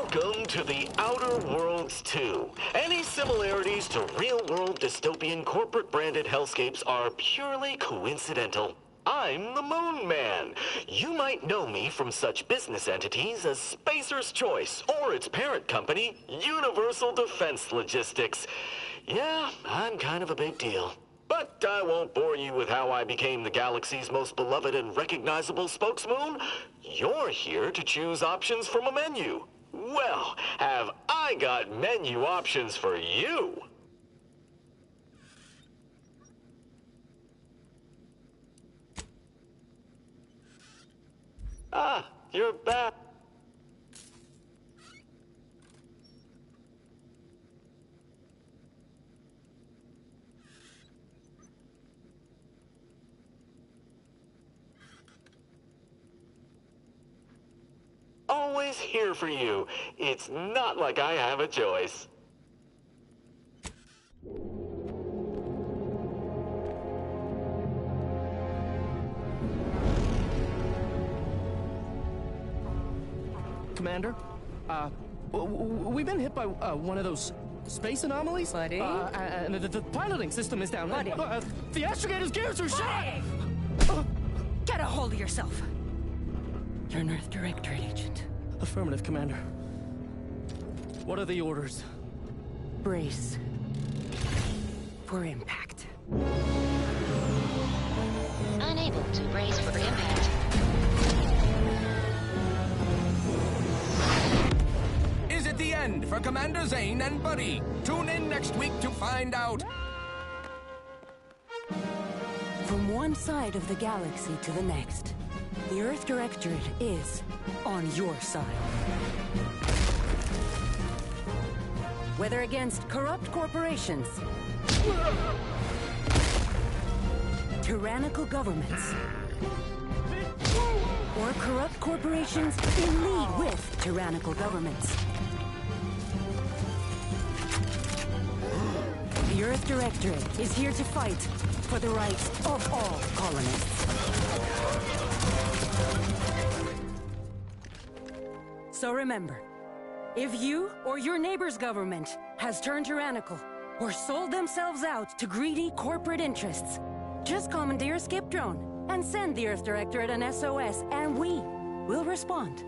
Welcome to the Outer Worlds 2. Any similarities to real-world dystopian corporate-branded hellscapes are purely coincidental. I'm the Moon Man. You might know me from such business entities as Spacer's Choice or its parent company, Universal Defense Logistics. Yeah, I'm kind of a big deal. But I won't bore you with how I became the galaxy's most beloved and recognizable spokesmoon. You're here to choose options from a menu. Well, have I got menu options for you? Ah, you're back. Always here for you. It's not like I have a choice. Commander, we've been hit by one of those space anomalies. Buddy? And the piloting system is down. Buddy? The astrogator's gears are shot! Get a hold of yourself. You're an Earth Directorate agent. Affirmative, Commander. What are the orders? Brace for impact. Unable to brace for impact. Is it the end for Commander Zane and Buddy? Tune in next week to find out. From one side of the galaxy to the next, the Earth Directorate is on your side. Whether against corrupt corporations, tyrannical governments, or corrupt corporations in league with tyrannical governments, the Earth Directorate is here to fight for the rights of all colonists. So remember, if you or your neighbor's government has turned tyrannical or sold themselves out to greedy corporate interests, just commandeer a skip drone and send the Earth Directorate an SOS, and we will respond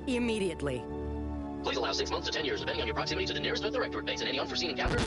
immediately. Please allow 6 months to 10 years, depending on your proximity to the nearest Earth Directorate base and any unforeseen encounters.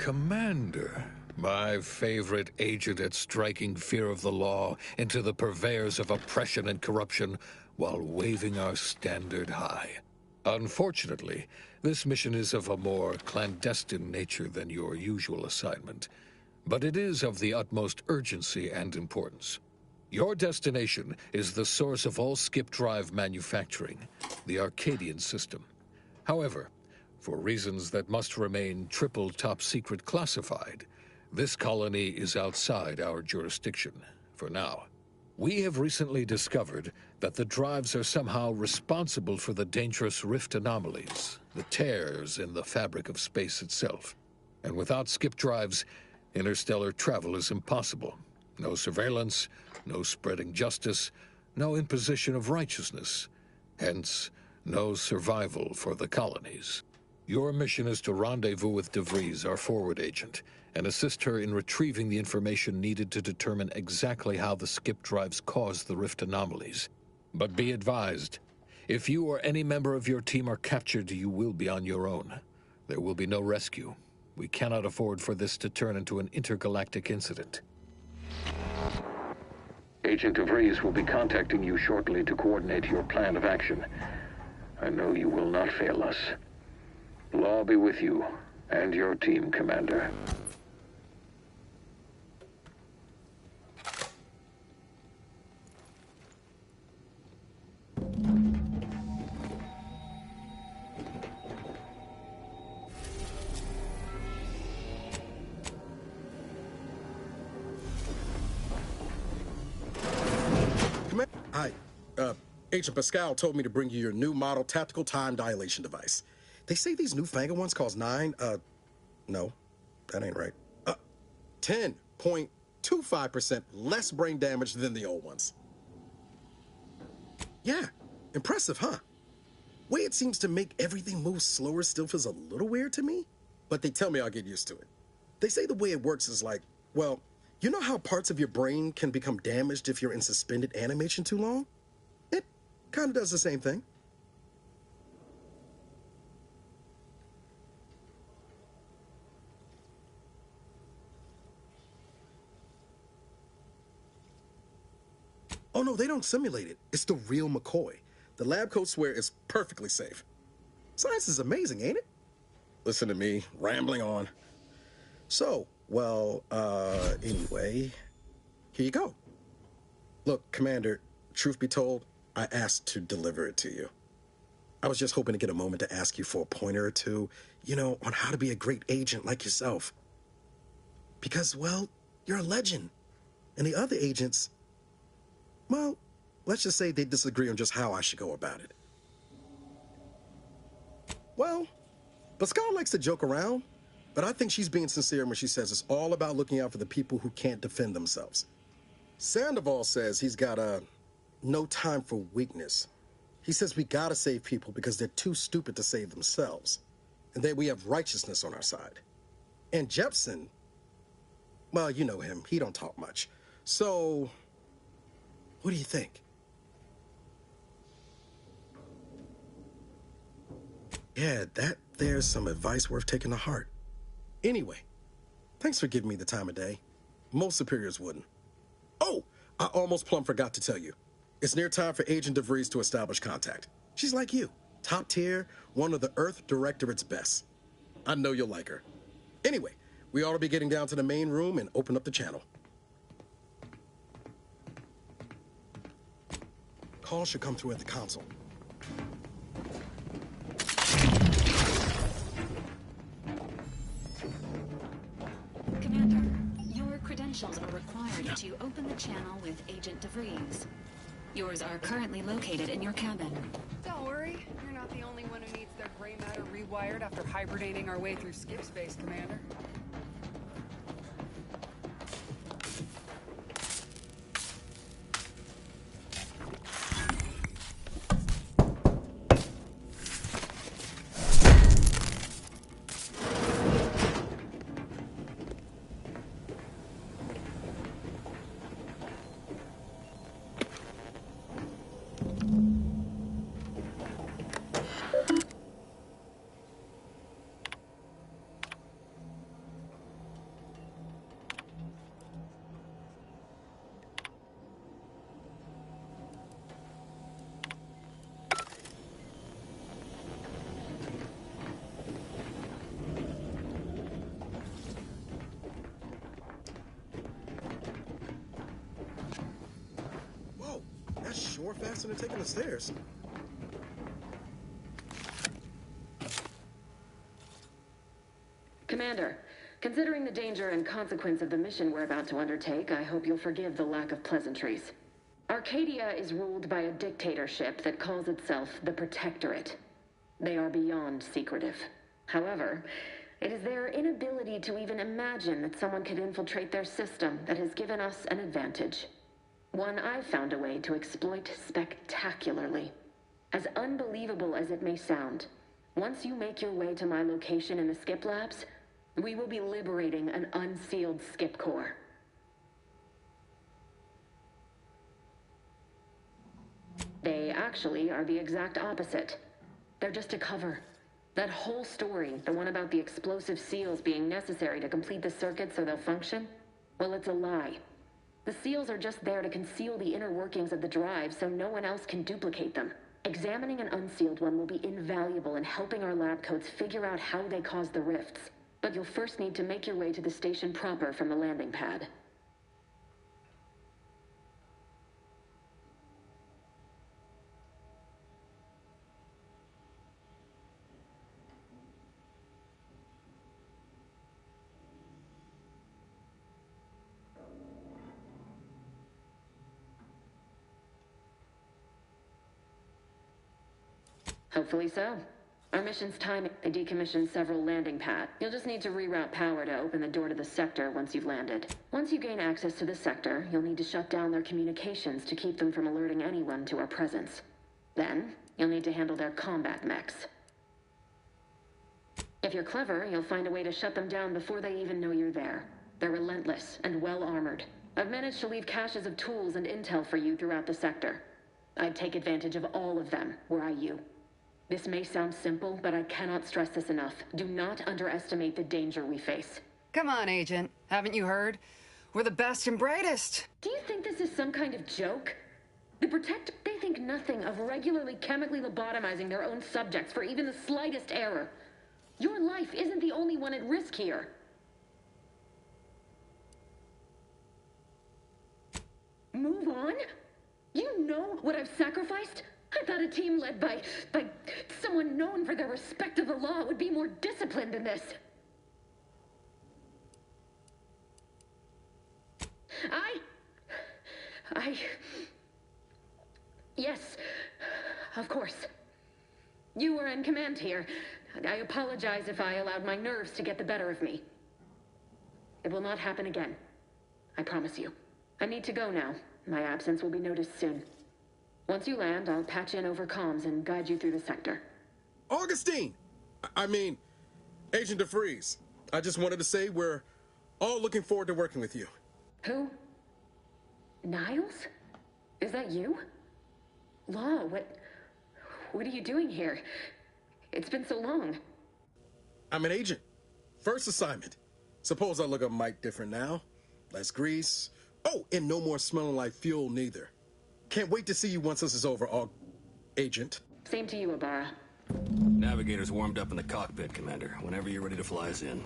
Commander, my favorite agent at striking fear of the law into the purveyors of oppression and corruption while waving our standard high. Unfortunately, this mission is of a more clandestine nature than your usual assignment, but it is of the utmost urgency and importance. Your destination is the source of all skip drive manufacturing, the Arcadian system. However, for reasons that must remain triple top secret classified, this colony is outside our jurisdiction, for now. We have recently discovered that the drives are somehow responsible for the dangerous rift anomalies, the tears in the fabric of space itself. And without skip drives, interstellar travel is impossible. No surveillance, no spreading justice, no imposition of righteousness. Hence, no survival for the colonies. Your mission is to rendezvous with DeVries, our forward agent, and assist her in retrieving the information needed to determine exactly how the skip drives cause the rift anomalies. But be advised, if you or any member of your team are captured, you will be on your own. There will be no rescue. We cannot afford for this to turn into an intergalactic incident. Agent DeVries will be contacting you shortly to coordinate your plan of action. I know you will not fail us. Law be with you and your team, Commander. Hi. Agent Pascal told me to bring you your new model tactical time dilation device. They say these newfangled ones cause no, that ain't right. 10.25% less brain damage than the old ones. Yeah, impressive, huh? Way it seems to make everything move slower still feels a little weird to me, but they tell me I'll get used to it. They say the way it works is like, well, you know how parts of your brain can become damaged if you're in suspended animation too long? It kind of does the same thing. Oh no, they don't simulate it. It's the real McCoy. The lab coats swear it's perfectly safe. Science is amazing, ain't it? Listen to me, rambling on. So, well, anyway, here you go. Look, Commander, truth be told, I asked to deliver it to you. I was just hoping to get a moment to ask you for a pointer or two, you know, on how to be a great agent like yourself. Because, well, you're a legend. And the other agents, well, let's just say they disagree on just how I should go about it. Well, Pascal likes to joke around, but I think she's being sincere when she says it's all about looking out for the people who can't defend themselves. Sandoval says he's got no time for weakness. He says we gotta save people because they're too stupid to save themselves, and that we have righteousness on our side. And Jepson, well, you know him, he don't talk much. So, what do you think? Yeah, there's some advice worth taking to heart. Anyway, thanks for giving me the time of day. Most superiors wouldn't. Oh, I almost plumb forgot to tell you. It's near time for Agent DeVries to establish contact. She's like you, top tier, one of the Earth Directorate's best. I know you'll like her. Anyway, we ought to be getting down to the main room and open up the channel. Call should come through at the console. Commander, your credentials are required to open the channel with Agent DeVries. Yours are currently located in your cabin. Don't worry, you're not the only one who needs their gray matter rewired after hibernating our way through skip space, Commander. sure faster than taking the stairs. Commander, considering the danger and consequence of the mission we're about to undertake, I hope you'll forgive the lack of pleasantries. Arcadia is ruled by a dictatorship that calls itself the Protectorate. They are beyond secretive. However, it is their inability to even imagine that someone could infiltrate their system that has given us an advantage. One I've found a way to exploit spectacularly. As unbelievable as it may sound, once you make your way to my location in the Skip Labs, we will be liberating an unsealed Skip core. They actually are the exact opposite. They're just a cover. That whole story, the one about the explosive seals being necessary to complete the circuit so they'll function, well, it's a lie. The seals are just there to conceal the inner workings of the drive so no one else can duplicate them. Examining an unsealed one will be invaluable in helping our lab coats figure out how they cause the rifts. But you'll first need to make your way to the station proper from the landing pad. Hopefully so. Our mission's timing. They decommissioned several landing pads. You'll just need to reroute power to open the door to the sector once you've landed. Once you gain access to the sector, you'll need to shut down their communications to keep them from alerting anyone to our presence. Then, you'll need to handle their combat mechs. If you're clever, you'll find a way to shut them down before they even know you're there. They're relentless and well-armored. I've managed to leave caches of tools and intel for you throughout the sector. I'd take advantage of all of them, were I you. This may sound simple, but I cannot stress this enough. Do not underestimate the danger we face. Come on, Agent. Haven't you heard? We're the best and brightest. Do you think this is some kind of joke? The Protector, they think nothing of regularly chemically lobotomizing their own subjects for even the slightest error. Your life isn't the only one at risk here. Move on? You know what I've sacrificed? I thought a team led by someone known for their respect of the law would be more disciplined than this. Yes, of course. You were in command here. I apologize if I allowed my nerves to get the better of me. It will not happen again. I promise you. I need to go now. My absence will be noticed soon. Once you land, I'll patch in over comms and guide you through the sector. Augustine! I mean, Agent DeVries. I just wanted to say we're all looking forward to working with you. Who? Niles? Is that you? Law, what are you doing here? It's been so long. I'm an agent. First assignment. Suppose I look a mite different now. Less grease. Oh, and no more smelling like fuel neither. Can't wait to see you once this is over, Agent. Same to you, Abara. Navigator's warmed up in the cockpit, Commander. Whenever you're ready to fly us in.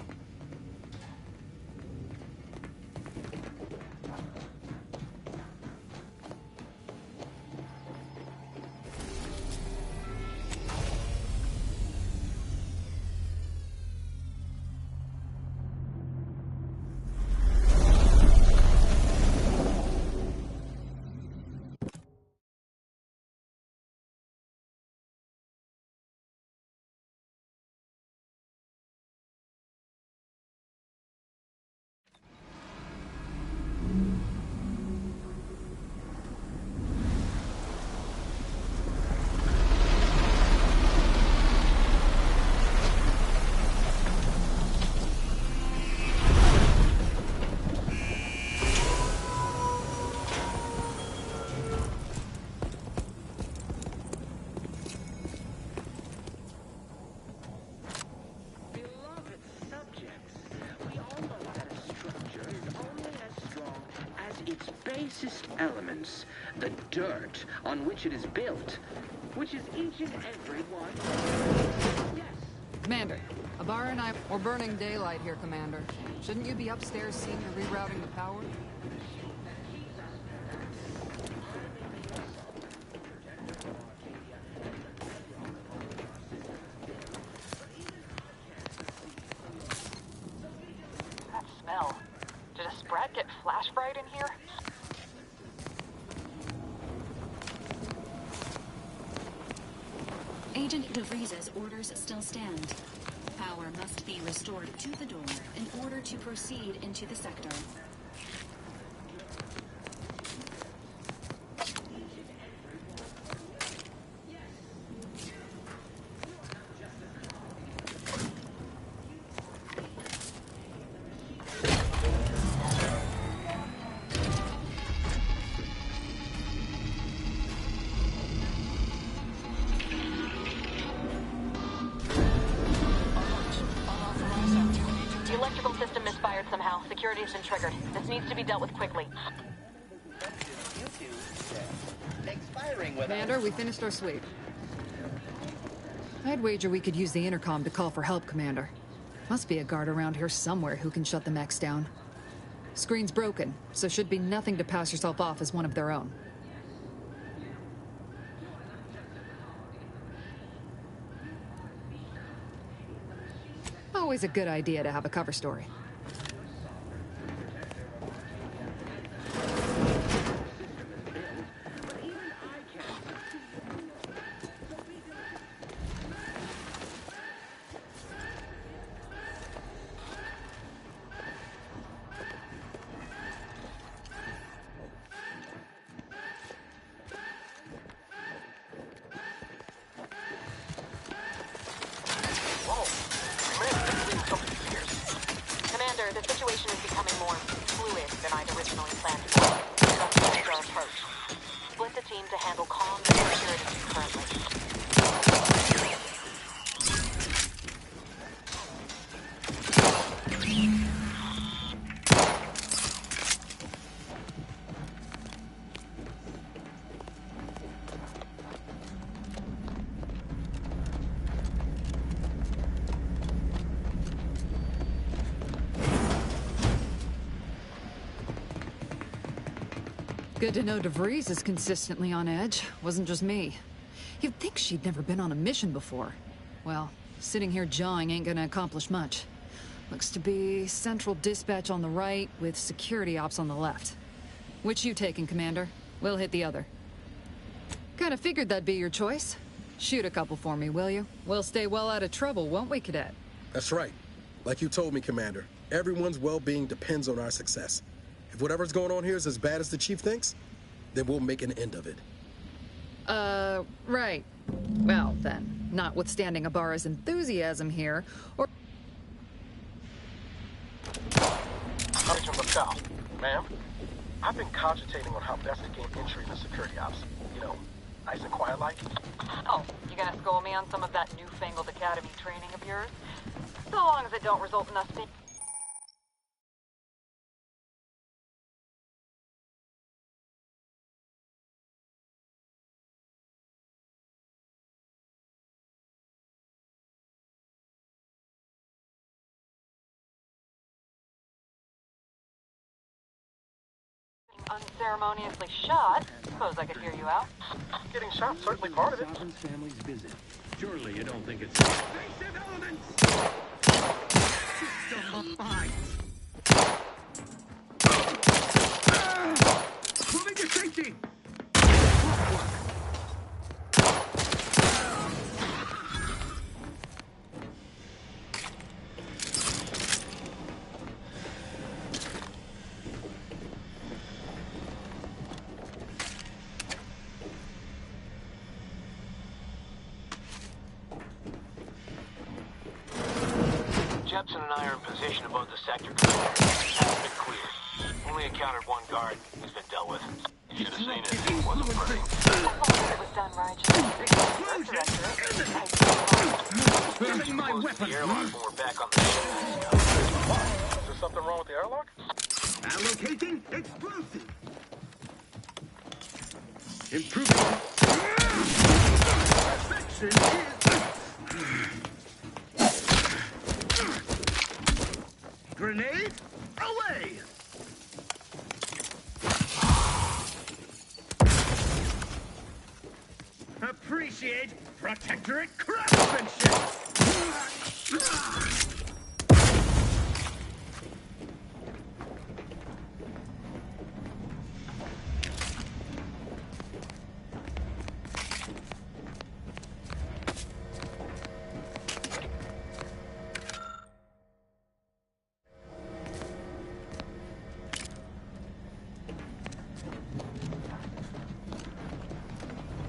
Elements, the dirt on which it is built, which is each and every one. Yes. Commander, Abara and I, we're burning daylight here, Commander. Shouldn't you be upstairs seeing you're rerouting the power? Agent DeVries's orders still stand. Power must be restored to the door in order to proceed into the sector. The electrical system misfired somehow. Security has been triggered. This needs to be dealt with quickly. Commander, we finished our sweep. I'd wager we could use the intercom to call for help, Commander. Must be a guard around here somewhere who can shut the mechs down. Screen's broken, so should be nothing to pass yourself off as one of their own. Always a good idea to have a cover story. Commander, the situation is becoming more fluid than I'd originally planned for. Let's change our approach. Split the team to handle comms and security currently. Good to know DeVries is consistently on edge. Wasn't just me. You'd think she'd never been on a mission before. Well, sitting here jawing ain't gonna accomplish much. Looks to be central dispatch on the right with security ops on the left. Which you taking, Commander? We'll hit the other. Kinda figured that'd be your choice. Shoot a couple for me, will you? We'll stay well out of trouble, won't we, Cadet? That's right. Like you told me, Commander, everyone's well-being depends on our success. If whatever's going on here is as bad as the Chief thinks, then we'll make an end of it. Right. Well, then, notwithstanding Ibarra's enthusiasm here, or... Agent LaSalle, ma'am, I've been cogitating on how best to gain entry into security ops. You know, nice and quiet like. Oh, you gonna school me on some of that newfangled academy training of yours? So long as it don't result in us being... unceremoniously shot. Suppose I could hear you out. Getting shot certainly part of it. Family's visit. Surely you don't think it's invasive elements. System of mine. Moving to safety. Jepson and I are in position above the sector. Has been cleared. Only encountered one guard. He's been dealt with. You should have seen it. It wasn't pretty. It was done right. Giving my weapon. The airlock when we're back on the ship. Is there something wrong with the airlock? Allocating explosive. Improving. Perfection is... Grenade away! Appreciate Protectorate craftsmanship!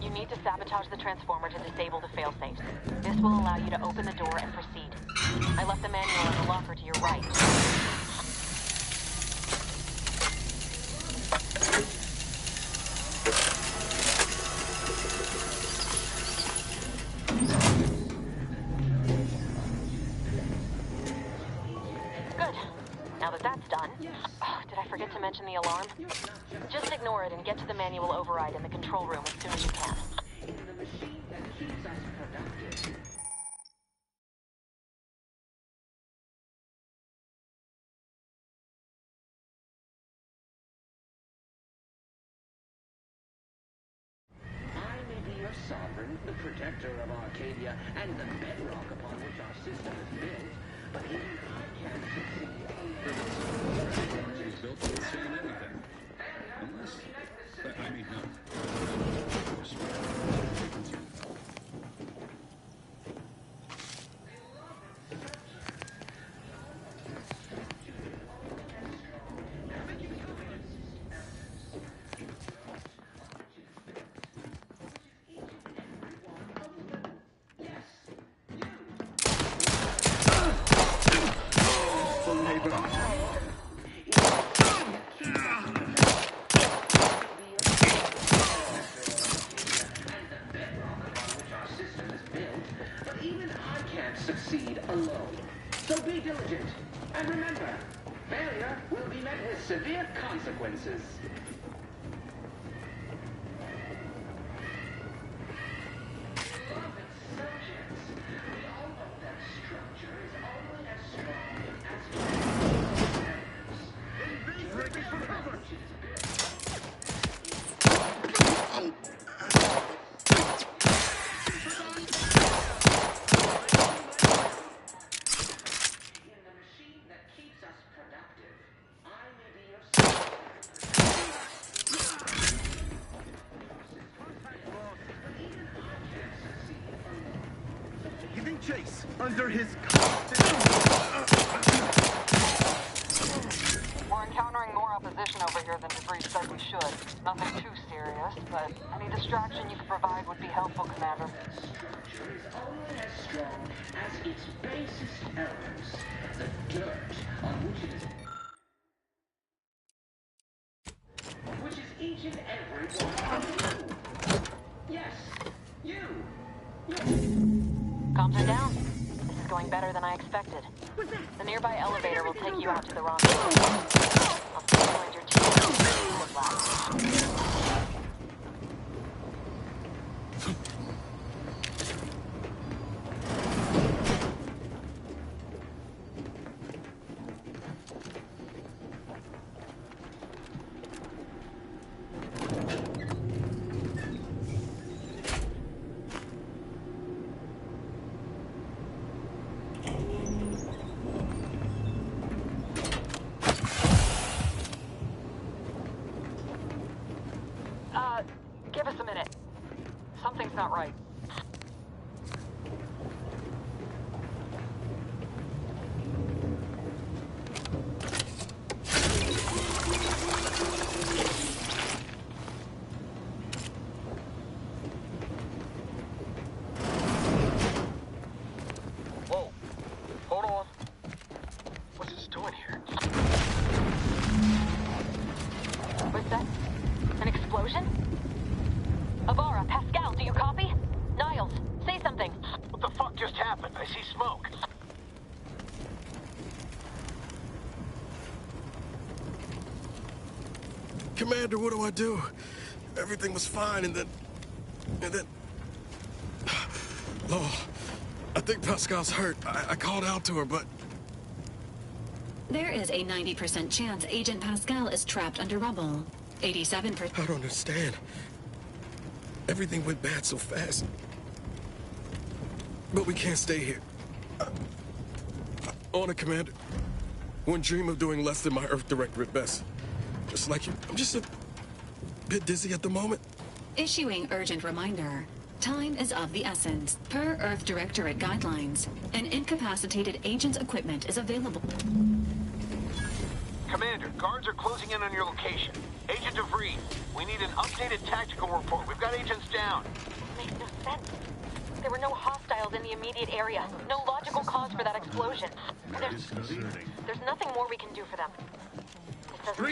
You need to sabotage the transformer to disable the failsafes. This will allow you to open the door and proceed. I left the manual in the locker to your right. Good. Now that that's done... Oh, did I forget to mention the alarm? Just ignore it and get to the manual override in the control room as soon as you can. I may be your sovereign, the protector of Arcadia, and the bedrock upon which our system is built, but even I can't succeed. It's built on saying anything. Unless, I mean, no. Succeed alone. So be diligent. And remember, failure will be met with severe consequences. Chase under his We're encountering more opposition over here than Debris said we should. Nothing too serious, but any distraction you could provide would be helpful, Commander. Structure is only as strong as its basest elements, the dirt on which is each and every one of you. Yes, you. Calm down. This is going better than I expected. The nearby elevator will take you out to the rendezvous. I'll see you and your team. Give us a minute. Something's not right. Whoa. Hold on. What's this doing here? What's that? An explosion? Avara, Pascal, do you copy? Niles, say something. What the fuck just happened? I see smoke. Commander, what do I do? Everything was fine, and then... Oh, I think Pascal's hurt. I called out to her, but... There is a 90% chance Agent Pascal is trapped under rubble. 87%. I don't understand. Everything went bad so fast. But we can't stay here. Honor, Commander. Wouldn't dream of doing less than my Earth Director at best. Just like you, I'm just a bit dizzy at the moment. Issuing urgent reminder. Time is of the essence. Per Earth Directorate guidelines, an incapacitated agent's equipment is available. Commander, Guards are closing in on your location. Agent DeVries, we need an updated tactical report. We've got agents down. Makes no sense. There were no hostiles in the immediate area. No logical cause for that explosion. There's nothing more we can do for them. This doesn't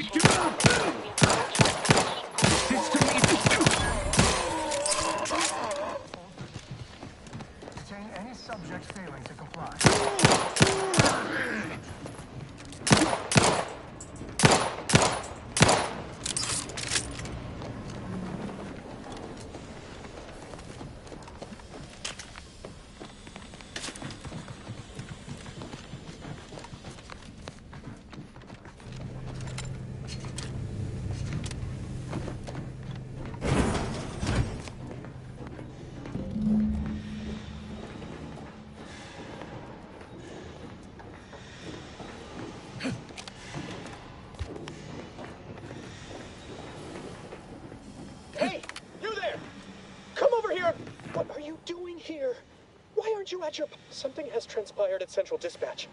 Detain any subject failing to comply. Hey, you there! Come over here! What are you doing here? Why aren't you at your... Something has transpired at Central Dispatch.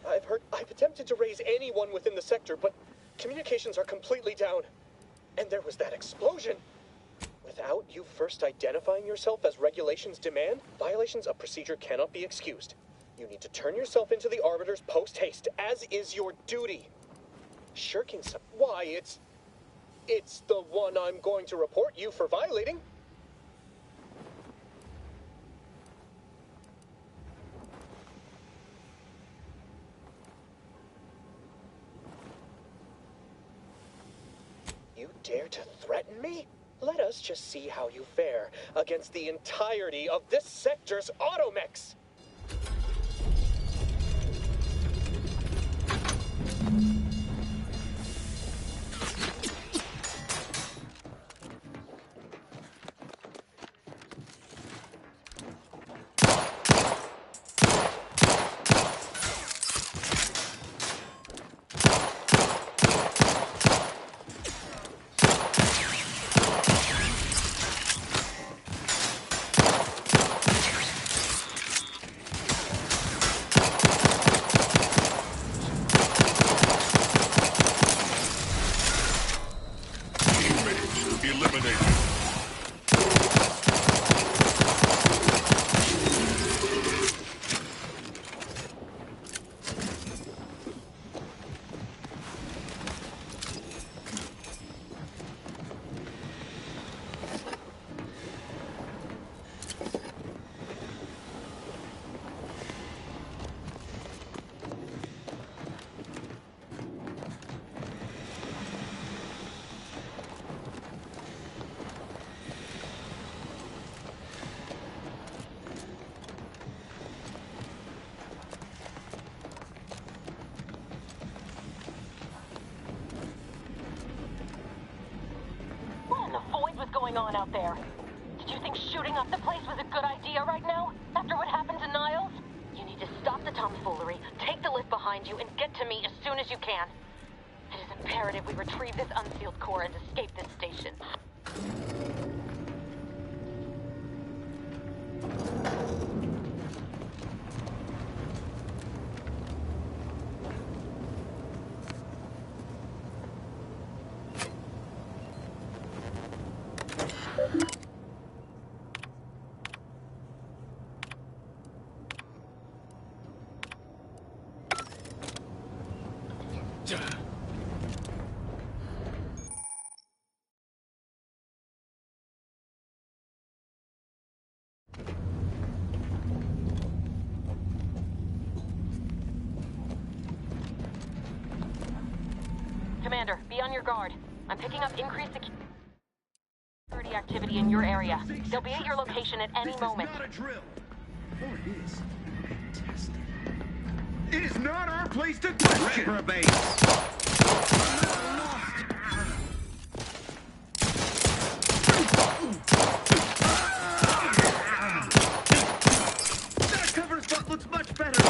I've attempted to raise anyone within the sector, but communications are completely down. And there was that explosion. Without you first identifying yourself as regulations demand, violations of procedure cannot be excused. You need to turn yourself into the Arbiters post-haste, as is your duty. Shirking some... Why, it's the one I'm going to report you for violating. You dare to threaten me? Let us just see how you fare against the entirety of this sector's automechs. Going on out there? Did you think shooting up the place was a good idea right now? After what happened to Niles? You need to stop the tomfoolery, take the lift behind you, and get to me as soon as you can. It is imperative we retrieve this unsealed core and escape this station. Commander, be on your guard. I'm picking up increased security activity in your area. They'll be at your location at any moment. Not a drill. Or it is. Fantastic. It is not our place to question. Reprobate. That cover spot looks much better.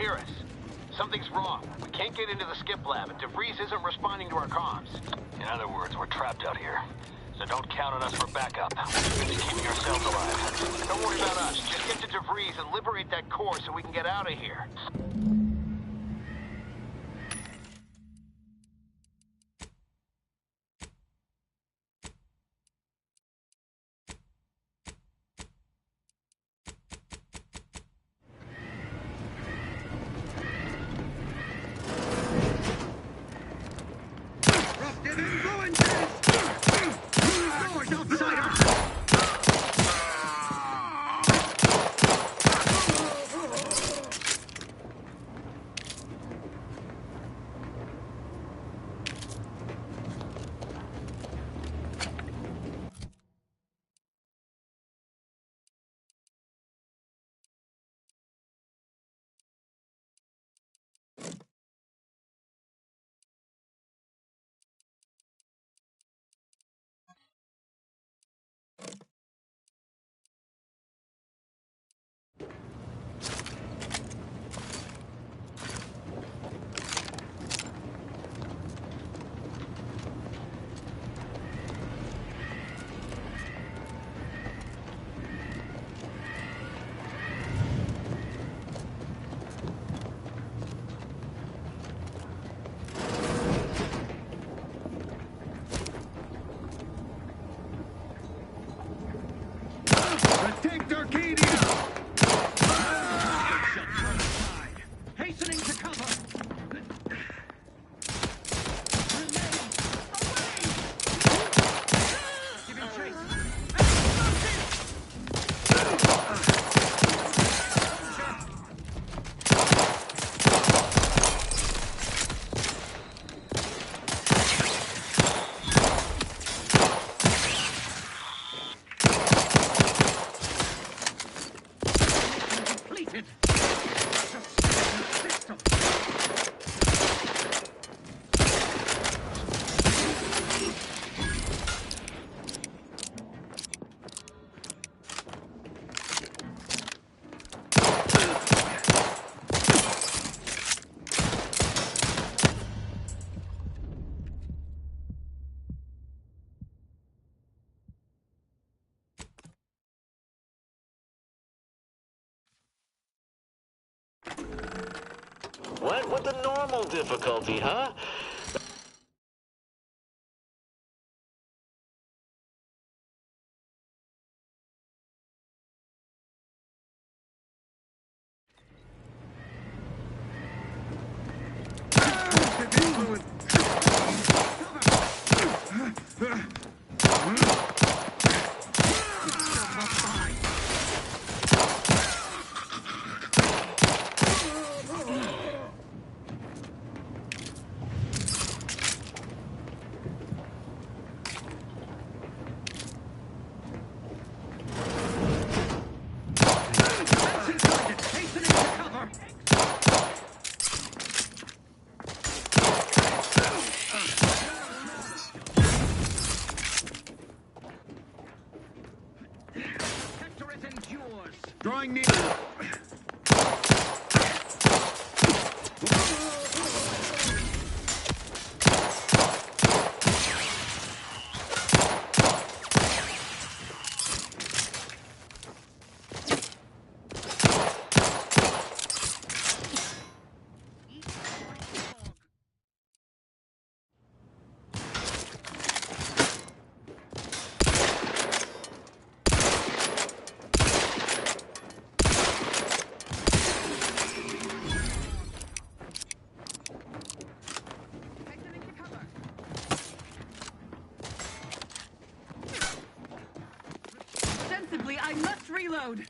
hear us? Something's wrong. We can't get into the skip lab, and DeVries isn't responding to our comms. In other words, we're trapped out here. So don't count on us for backup. We're just keeping ourselves alive. Don't worry about us. Just get to DeVries and liberate that core so we can get out of here. Protect Arcadia! Hastening to cover! Giving chase! What with the normal difficulty, huh? Drawing near. I must reload.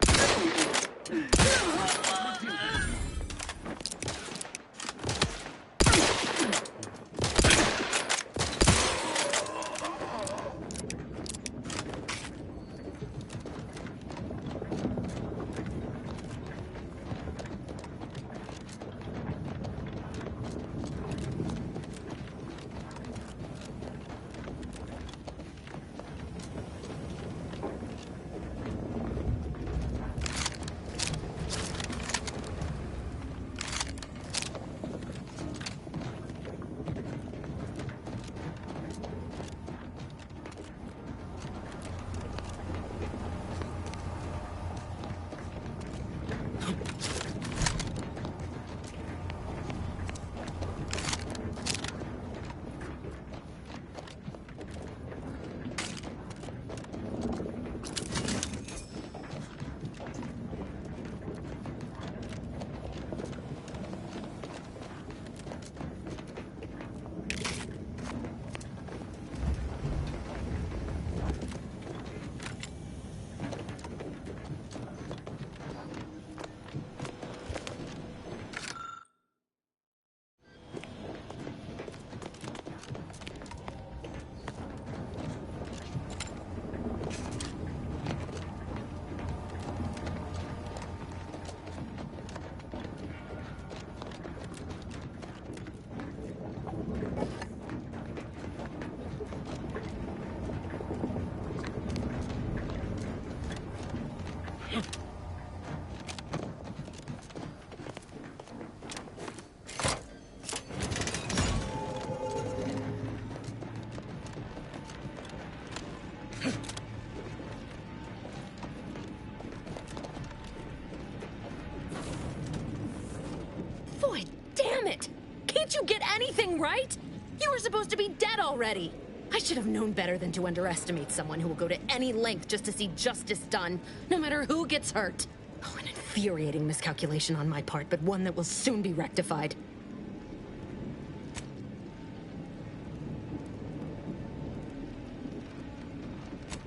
didn't you get anything right? You were supposed to be dead already. I should have known better than to underestimate someone who will go to any length just to see justice done, no matter who gets hurt. Oh, an infuriating miscalculation on my part, but one that will soon be rectified.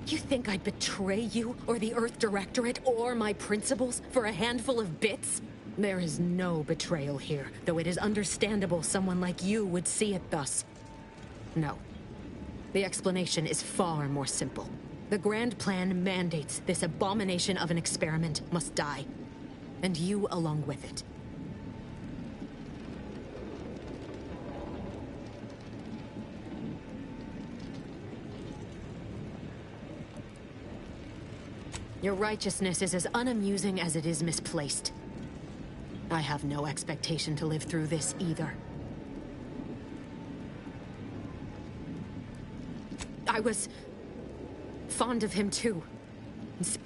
You think I'd betray you, or the Earth Directorate, or my principals for a handful of bits? There is no betrayal here, though it is understandable someone like you would see it thus. No. The explanation is far more simple. The Grand Plan mandates this abomination of an experiment must die. And you along with it. Your righteousness is as unamusing as it is misplaced. I have no expectation to live through this either. I was fond of him too.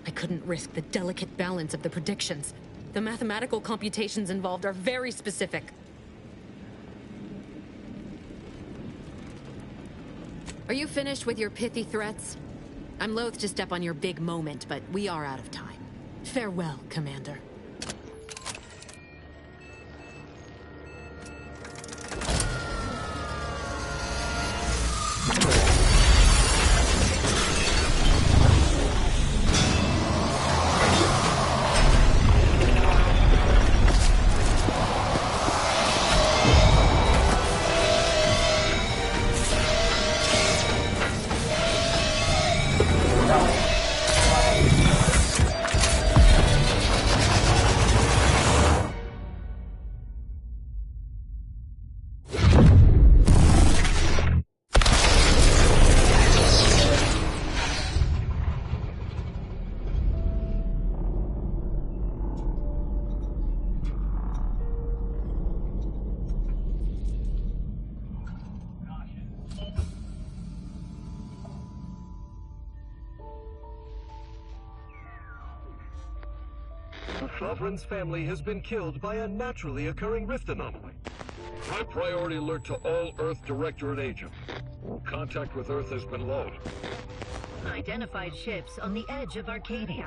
I couldn't risk the delicate balance of the predictions. The mathematical computations involved are very specific. Are you finished with your pithy threats? I'm loath to step on your big moment, but we are out of time. Farewell, Commander. Sovereign's family has been killed by a naturally occurring rift anomaly. High priority alert to all Earth Directorate agents. Contact with Earth has been low. Identified ships on the edge of Arcadia.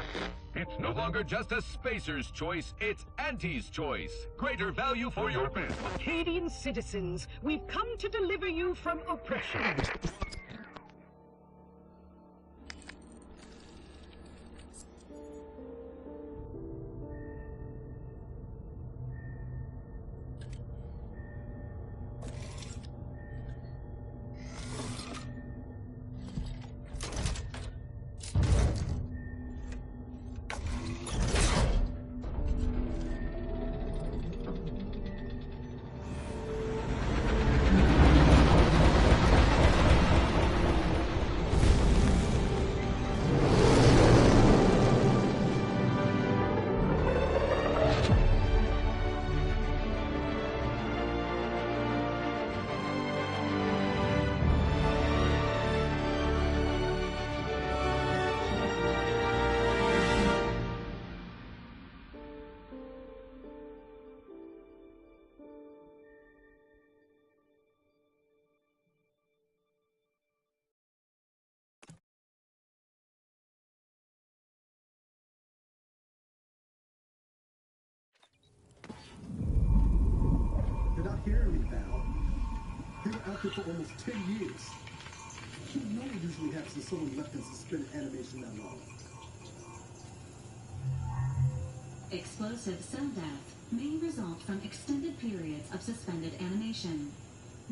It's no longer just a spacer's choice, it's Auntie's choice. Greater value for your men. Arcadian citizens, we've come to deliver you from oppression. You're not hearing me, Val. They were out there for almost 10 years. You know what usually happens when someone left in suspended animation that long. Explosive cell death may result from extended periods of suspended animation.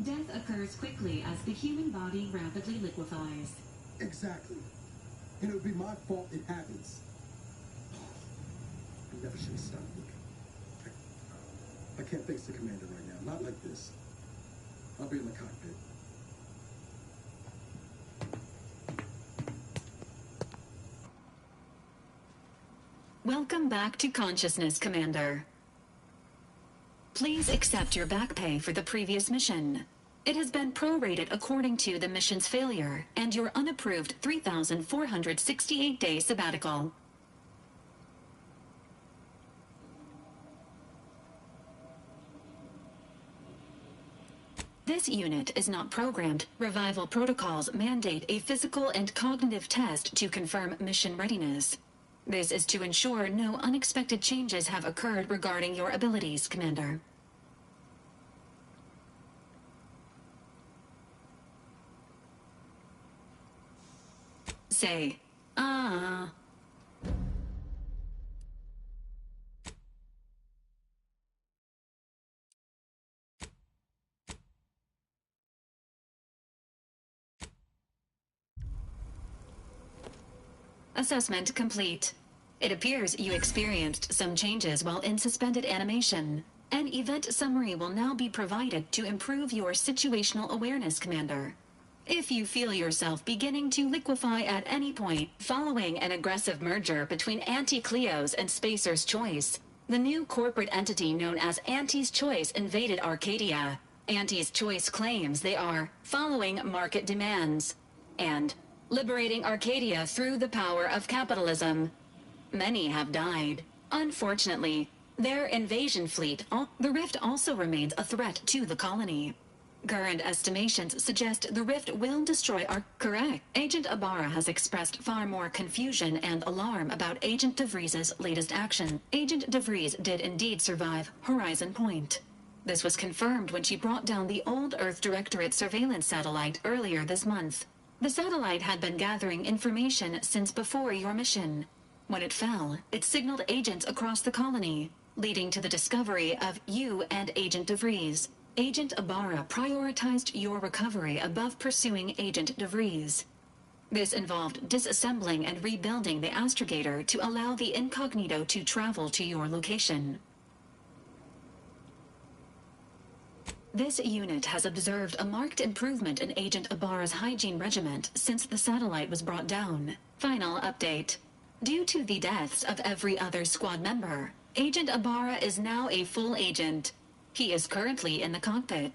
Death occurs quickly as the human body rapidly liquefies. Exactly. And it would be my fault it happens. I never should have stopped looking. I can't face the commander right now. Not like this. I'll be in the cockpit. Welcome back to consciousness, Commander. Please accept your back pay for the previous mission. It has been prorated according to the mission's failure and your unapproved 3,468-day sabbatical. This unit is not programmed. Revival protocols mandate a physical and cognitive test to confirm mission readiness. This is to ensure no unexpected changes have occurred regarding your abilities, Commander. Say, ah. Assessment complete. It appears you experienced some changes while in suspended animation. An event summary will now be provided to improve your situational awareness, Commander. If you feel yourself beginning to liquefy at any point following an aggressive merger between Anti-Cleos and Spacer's Choice, the new corporate entity known as Anti's Choice invaded Arcadia. Anti's Choice claims they are following market demands and liberating Arcadia through the power of capitalism. Many have died. Unfortunately, their invasion fleet, the Rift also remains a threat to the colony. Current estimations suggest the Rift will destroy our... Correct. Agent Ibarra has expressed far more confusion and alarm about Agent DeVries' latest action. Agent DeVries did indeed survive Horizon Point. This was confirmed when she brought down the old Earth Directorate surveillance satellite earlier this month. The satellite had been gathering information since before your mission. When it fell, it signaled agents across the colony, leading to the discovery of you and Agent DeVries. Agent Ibarra prioritized your recovery above pursuing Agent DeVries. This involved disassembling and rebuilding the astrogator to allow the incognito to travel to your location. This unit has observed a marked improvement in Agent Ibarra's hygiene regiment since the satellite was brought down. Final update. Due to the deaths of every other squad member, Agent Ibarra is now a full agent. He is currently in the cockpit.